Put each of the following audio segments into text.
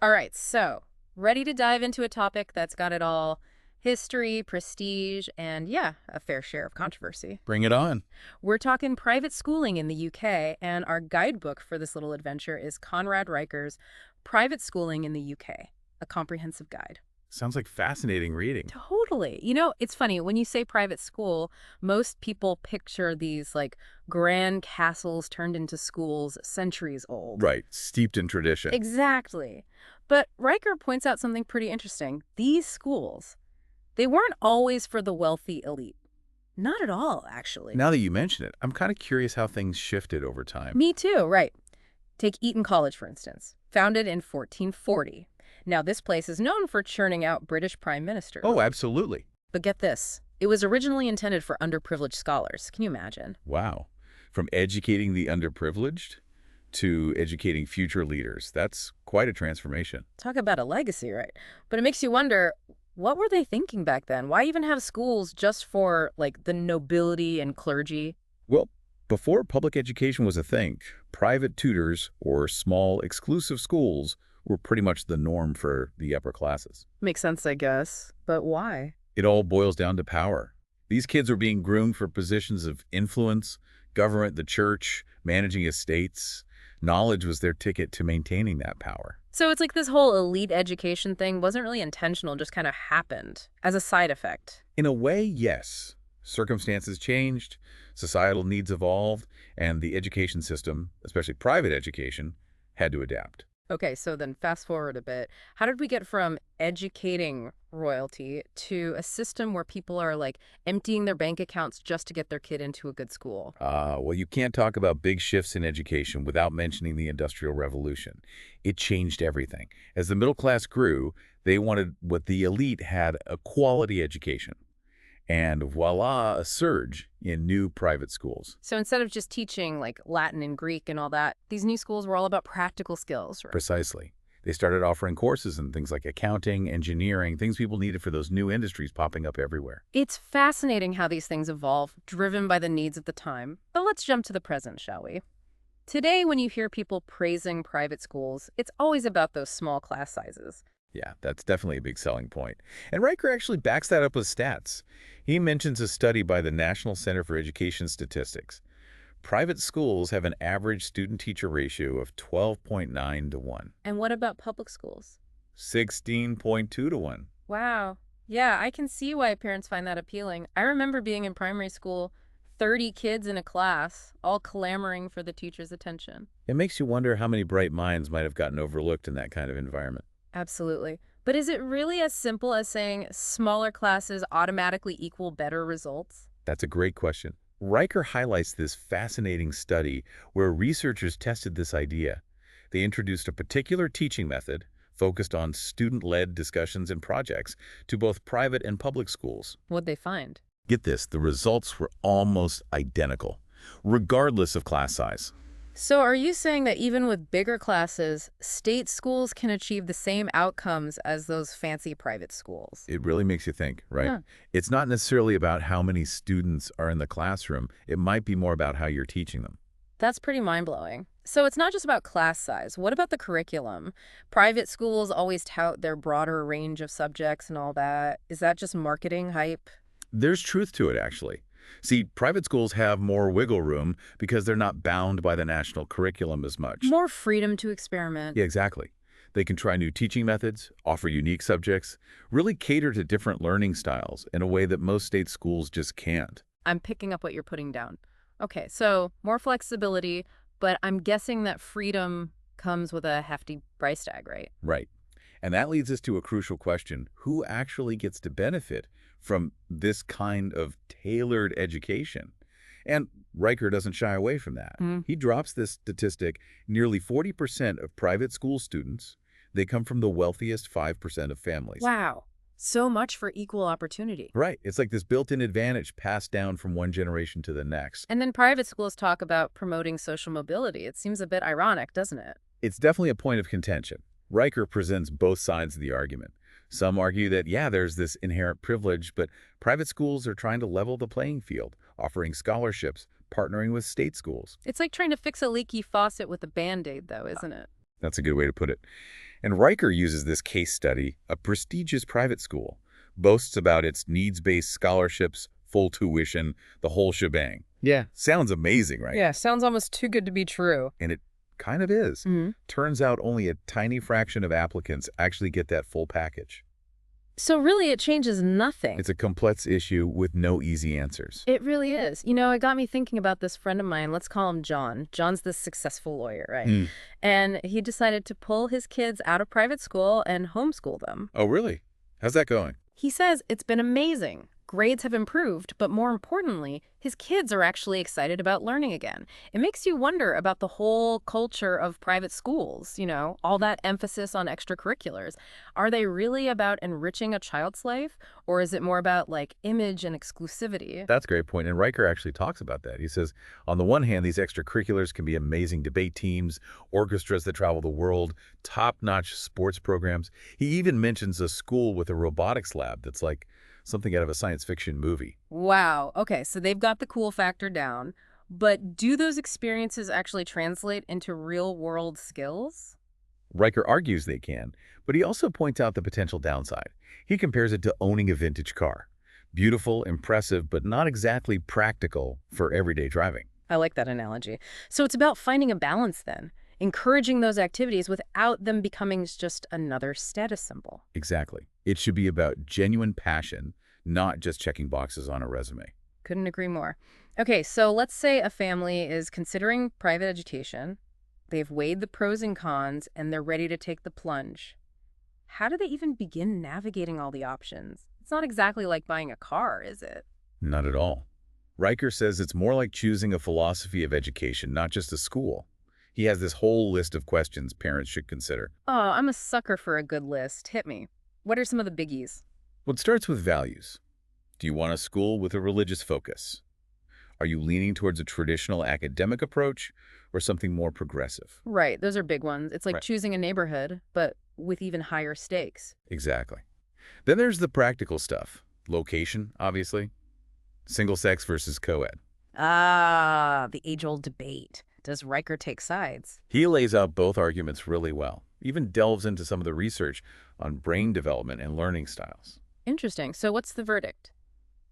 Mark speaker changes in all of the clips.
Speaker 1: All right, so ready to dive into a topic that's got it all: history, prestige, and yeah, a fair share of controversy.
Speaker 2: Bring it on.
Speaker 1: We're talking private schooling in the UK, and our guidebook for this little adventure is Conrad Reicher's Private Schooling in the UK, a comprehensive guide.
Speaker 2: Sounds like fascinating reading.
Speaker 1: Totally. It's funny, when you say private school, most people picture these like grand castles turned into schools centuries old.
Speaker 2: Right, steeped in tradition.
Speaker 1: Exactly. But Riker points out something pretty interesting. These schools, they weren't always for the wealthy elite. Not at all, actually.
Speaker 2: Now that you mention it, I'm kind of curious how things shifted over time.
Speaker 1: Me too, right. Take Eton College, for instance, founded in 1440. Now, this place is known for churning out British prime ministers.
Speaker 2: Oh, absolutely.
Speaker 1: But get this, it was originally intended for underprivileged scholars. Can you imagine?
Speaker 2: Wow. From educating the underprivileged to educating future leaders. That's quite a transformation.
Speaker 1: Talk about a legacy, right? But it makes you wonder, what were they thinking back then? Why even have schools just for, like, the nobility and clergy?
Speaker 2: Well, before public education was a thing, private tutors or small exclusive schools were pretty much the norm for the upper classes.
Speaker 1: Makes sense, I guess. But why?
Speaker 2: It all boils down to power. These kids were being groomed for positions of influence, government, the church, managing estates. Knowledge was their ticket to maintaining that power.
Speaker 1: So it's like this whole elite education thing wasn't really intentional, just kind of happened as a side effect.
Speaker 2: In a way, yes. Circumstances changed, societal needs evolved, and the education system, especially private education, had to adapt.
Speaker 1: Okay, so then fast forward a bit. How did we get from educating royalty to a system where people are like emptying their bank accounts just to get their kid into a good school?
Speaker 2: Well, you can't talk about big shifts in education without mentioning the Industrial Revolution. It changed everything. As the middle class grew, they wanted what the elite had, a quality education. And voila, a surge in new private schools.
Speaker 1: So instead of just teaching like Latin and Greek and all that, these new schools were all about practical skills, right?
Speaker 2: Precisely. They started offering courses in things like accounting, engineering, things people needed for those new industries popping up everywhere.
Speaker 1: It's fascinating how these things evolve, driven by the needs of the time. But let's jump to the present, shall we? Today, when you hear people praising private schools, it's always about those small class sizes.
Speaker 2: Yeah, that's definitely a big selling point. And Riker actually backs that up with stats. He mentions a study by the National Center for Education Statistics. Private schools have an average student-teacher ratio of 12.9 to 1.
Speaker 1: And what about public schools?
Speaker 2: 16.2 to 1.
Speaker 1: Wow. Yeah, I can see why parents find that appealing. I remember being in primary school, 30 kids in a class, all clamoring for the teacher's attention.
Speaker 2: It makes you wonder how many bright minds might have gotten overlooked in that kind of environment.
Speaker 1: Absolutely. But is it really as simple as saying smaller classes automatically equal better results?
Speaker 2: That's a great question. Riker highlights this fascinating study where researchers tested this idea. They introduced a particular teaching method focused on student-led discussions and projects to both private and public schools.
Speaker 1: What'd they find?
Speaker 2: Get this, the results were almost identical, regardless of class size.
Speaker 1: So are you saying that even with bigger classes, state schools can achieve the same outcomes as those fancy private schools?
Speaker 2: It really makes you think, right?
Speaker 1: Huh.
Speaker 2: It's not necessarily about how many students are in the classroom. It might be more about how you're teaching them.
Speaker 1: That's pretty mind-blowing. So it's not just about class size. What about the curriculum? Private schools always tout their broader range of subjects and all that. Is that just marketing hype?
Speaker 2: There's truth to it, actually. See, private schools have more wiggle room because they're not bound by the national curriculum as much.
Speaker 1: More freedom to experiment.
Speaker 2: Yeah, exactly. They can try new teaching methods, offer unique subjects, really cater to different learning styles in a way that most state schools just can't.
Speaker 1: I'm picking up what you're putting down. Okay, so more flexibility, but I'm guessing that freedom comes with a hefty price tag, right?
Speaker 2: Right. And that leads us to a crucial question. Who actually gets to benefit from this kind of tailored education? And Riker doesn't shy away from that. He drops this statistic: nearly 40% of private school students, they come from the wealthiest 5% of families.
Speaker 1: Wow. So much for equal opportunity.
Speaker 2: Right. It's like this built-in advantage passed down from one generation to the next.
Speaker 1: And then private schools talk about promoting social mobility. It seems a bit ironic, doesn't it?
Speaker 2: It's definitely a point of contention. Riker presents both sides of the argument. Some argue that, yeah, there's this inherent privilege, but private schools are trying to level the playing field, offering scholarships, partnering with state schools.
Speaker 1: It's like trying to fix a leaky faucet with a Band-Aid, though, isn't it?
Speaker 2: That's a good way to put it. And Riker uses this case study, a prestigious private school, boasts about its needs-based scholarships, full tuition, the whole shebang.
Speaker 1: Yeah.
Speaker 2: Sounds amazing, right?
Speaker 1: Yeah, sounds almost too good to be true.
Speaker 2: And it kind of is. Turns out only a tiny fraction of applicants actually get that full package.
Speaker 1: So really, it changes nothing.
Speaker 2: It's a complex issue with no easy answers.
Speaker 1: It really is. You know, it got me thinking about this friend of mine. Let's call him John. John's this successful lawyer, right? And he decided to pull his kids out of private school and homeschool them.
Speaker 2: Oh, really? How's that going?
Speaker 1: He says it's been amazing. Grades have improved, but more importantly, his kids are actually excited about learning again. It makes you wonder about the whole culture of private schools, you know, all that emphasis on extracurriculars. Are they really about enriching a child's life, or is it more about, like, image and exclusivity?
Speaker 2: That's a great point, and Riker actually talks about that. He says, on the one hand, these extracurriculars can be amazing debate teams, orchestras that travel the world, top-notch sports programs. He even mentions a school with a robotics lab that's like something out of a science fiction movie.
Speaker 1: Wow. Okay, so they've got the cool factor down. But do those experiences actually translate into real-world skills?
Speaker 2: Riker argues they can, but he also points out the potential downside. He compares it to owning a vintage car. Beautiful, impressive, but not exactly practical for everyday driving.
Speaker 1: I like that analogy. So it's about finding a balance then, encouraging those activities without them becoming just another status symbol.
Speaker 2: Exactly. It should be about genuine passion, not just checking boxes on a resume.
Speaker 1: Couldn't agree more. Okay, so let's say a family is considering private education. They've weighed the pros and cons, and they're ready to take the plunge. How do they even begin navigating all the options? It's not exactly like buying a car, is it?
Speaker 2: Not at all. Riker says it's more like choosing a philosophy of education, not just a school. He has this whole list of questions parents should consider.
Speaker 1: Oh, I'm a sucker for a good list. Hit me. What are some of the biggies?
Speaker 2: Well, it starts with values. Do you want a school with a religious focus? Are you leaning towards a traditional academic approach or something more progressive?
Speaker 1: Right, those are big ones. It's like
Speaker 2: Right.
Speaker 1: choosing a neighborhood, but with even higher stakes.
Speaker 2: Exactly. Then there's the practical stuff. Location, obviously. Single sex versus co-ed.
Speaker 1: Ah, the age-old debate. Does Riker take sides?
Speaker 2: He lays out both arguments really well, even delves into some of the research on brain development and learning styles.
Speaker 1: Interesting. So what's the verdict?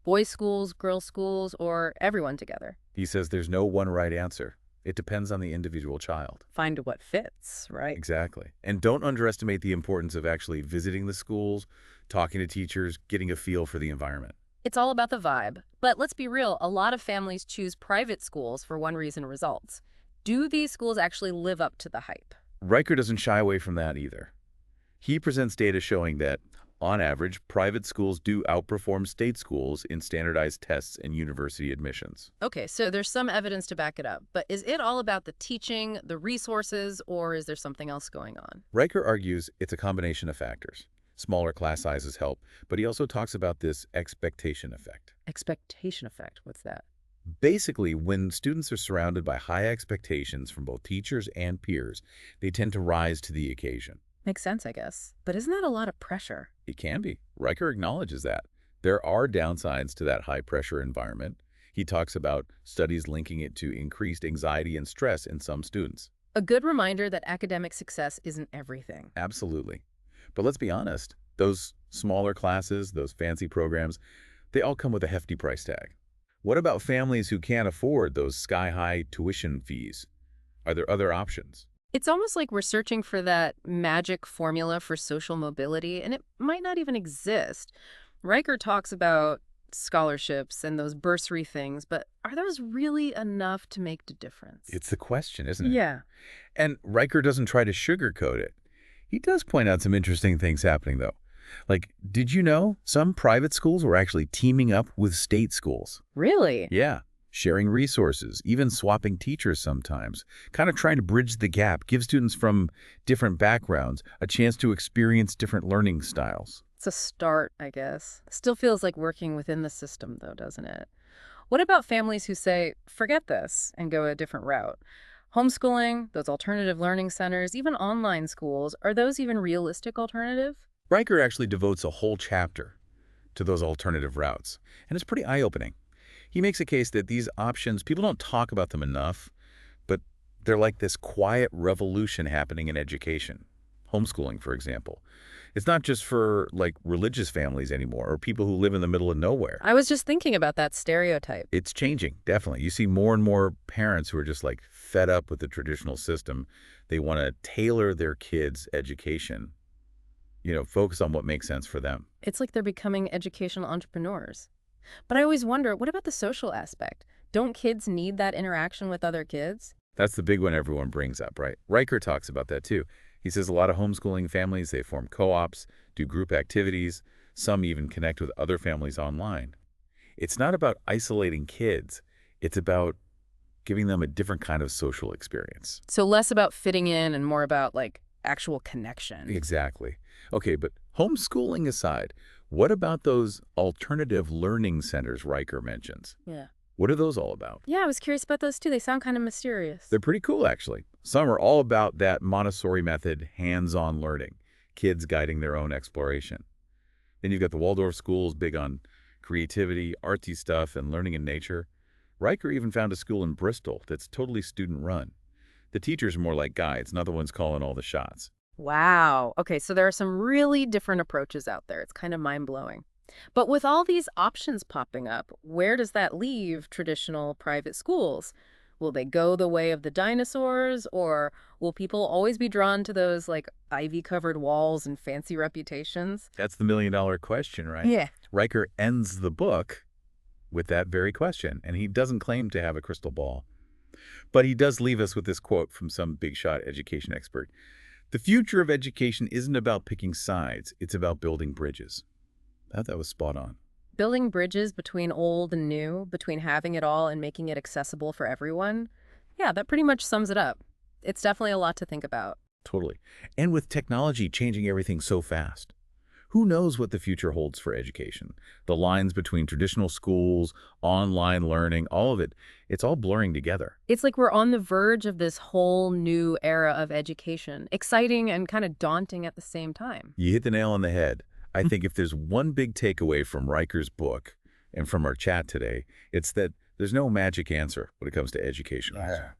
Speaker 1: Boys' schools, girls' schools, or everyone together?
Speaker 2: He says there's no one right answer. It depends on the individual child.
Speaker 1: Find what fits, right?
Speaker 2: Exactly. And don't underestimate the importance of actually visiting the schools, talking to teachers, getting a feel for the environment.
Speaker 1: It's all about the vibe. But let's be real, a lot of families choose private schools for one reason: results. Do these schools actually live up to the hype?
Speaker 2: Riker doesn't shy away from that either. He presents data showing that, on average, private schools do outperform state schools in standardized tests and university admissions.
Speaker 1: Okay, so there's some evidence to back it up. But is it all about the teaching, the resources, or is there something else going on?
Speaker 2: Riker argues it's a combination of factors. Smaller class sizes help, but he also talks about this expectation effect.
Speaker 1: Expectation effect, what's that?
Speaker 2: Basically, when students are surrounded by high expectations from both teachers and peers, they tend to rise to the occasion.
Speaker 1: Makes sense, I guess. But isn't that a lot of pressure?
Speaker 2: It can be. Riker acknowledges that. There are downsides to that high-pressure environment. He talks about studies linking it to increased anxiety and stress in some students.
Speaker 1: A good reminder that academic success isn't everything.
Speaker 2: Absolutely. But let's be honest, those smaller classes, those fancy programs, they all come with a hefty price tag. What about families who can't afford those sky-high tuition fees? Are there other options?
Speaker 1: It's almost like we're searching for that magic formula for social mobility, and it might not even exist. Riker talks about scholarships and those bursary things, but are those really enough to make the difference?
Speaker 2: It's the question, isn't it?
Speaker 1: Yeah.
Speaker 2: And Riker doesn't try to sugarcoat it. He does point out some interesting things happening, though. Like, did you know some private schools were actually teaming up with state schools?
Speaker 1: Really?
Speaker 2: Yeah. Sharing resources, even swapping teachers sometimes, kind of trying to bridge the gap, give students from different backgrounds a chance to experience different learning styles.
Speaker 1: It's a start, I guess. Still feels like working within the system, though, doesn't it? What about families who say, forget this, and go a different route? Homeschooling, those alternative learning centers, even online schools, are those even realistic alternative?
Speaker 2: Riker actually devotes a whole chapter to those alternative routes, and it's pretty eye-opening. He makes a case that these options, people don't talk about them enough, but they're like this quiet revolution happening in education. homeschooling, for example. It's not just for, like, religious families anymore or people who live in the middle of nowhere.
Speaker 1: I was just thinking about that stereotype.
Speaker 2: It's changing, definitely. You see more and more parents who are just, like, fed up with the traditional system. They want to tailor their kids' education, focus on what makes sense for them.
Speaker 1: It's like they're becoming educational entrepreneurs. But I always wonder, what about the social aspect? Don't kids need that interaction with other kids?
Speaker 2: That's the big one everyone brings up, right? Riker talks about that too. He says a lot of homeschooling families, they form co-ops, do group activities, some even connect with other families online. It's not about isolating kids. It's about giving them a different kind of social experience.
Speaker 1: So less about fitting in and more about, like, actual connection.
Speaker 2: Exactly. Okay, but homeschooling aside, what about those alternative learning centers Riker mentions?
Speaker 1: Yeah.
Speaker 2: What are those all about?
Speaker 1: Yeah, I was curious about those too. They sound kind of mysterious.
Speaker 2: They're pretty cool, actually. Some are all about that Montessori method, hands-on learning, kids guiding their own exploration. Then you've got the Waldorf schools, big on creativity, artsy stuff, and learning in nature. Riker even found a school in Bristol that's totally student-run. The teachers are more like guides, not the ones calling all the shots.
Speaker 1: Wow. Okay, so there are some really different approaches out there. It's kind of mind-blowing. But with all these options popping up, where does that leave traditional private schools? Will they go the way of the dinosaurs, or will people always be drawn to those, like, ivy-covered walls and fancy reputations?
Speaker 2: That's the million-dollar question, right?
Speaker 1: Yeah.
Speaker 2: Riker ends the book with that very question, and he doesn't claim to have a crystal ball. But he does leave us with this quote from some big-shot education expert. The future of education isn't about picking sides, it's about building bridges. I thought that was spot on.
Speaker 1: Building bridges between old and new, between having it all and making it accessible for everyone. Yeah, that pretty much sums it up. It's definitely a lot to think about.
Speaker 2: Totally. And with technology changing everything so fast, who knows what the future holds for education? The lines between traditional schools, online learning, all of it, it's all blurring together.
Speaker 1: It's like we're on the verge of this whole new era of education. Exciting and kind of daunting at the same time.
Speaker 2: You hit the nail on the head. I think if there's one big takeaway from Riker's book and from our chat today, it's that there's no magic answer when it comes to education.
Speaker 1: Yeah.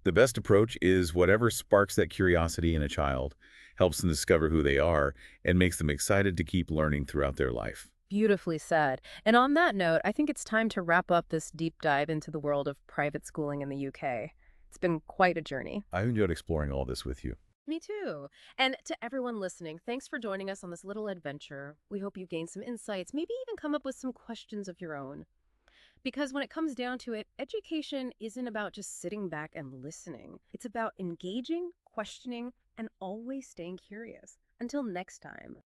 Speaker 2: The best approach is whatever sparks that curiosity in a child, helps them discover who they are, and makes them excited to keep learning throughout their life.
Speaker 1: Beautifully said. And on that note, I think it's time to wrap up this deep dive into the world of private schooling in the UK. It's been quite a journey.
Speaker 2: I enjoyed exploring all this with you.
Speaker 1: Me too. And to everyone listening, thanks for joining us on this little adventure. We hope you gained some insights, maybe even come up with some questions of your own. Because when it comes down to it, education isn't about just sitting back and listening. It's about engaging, questioning, and always staying curious. Until next time.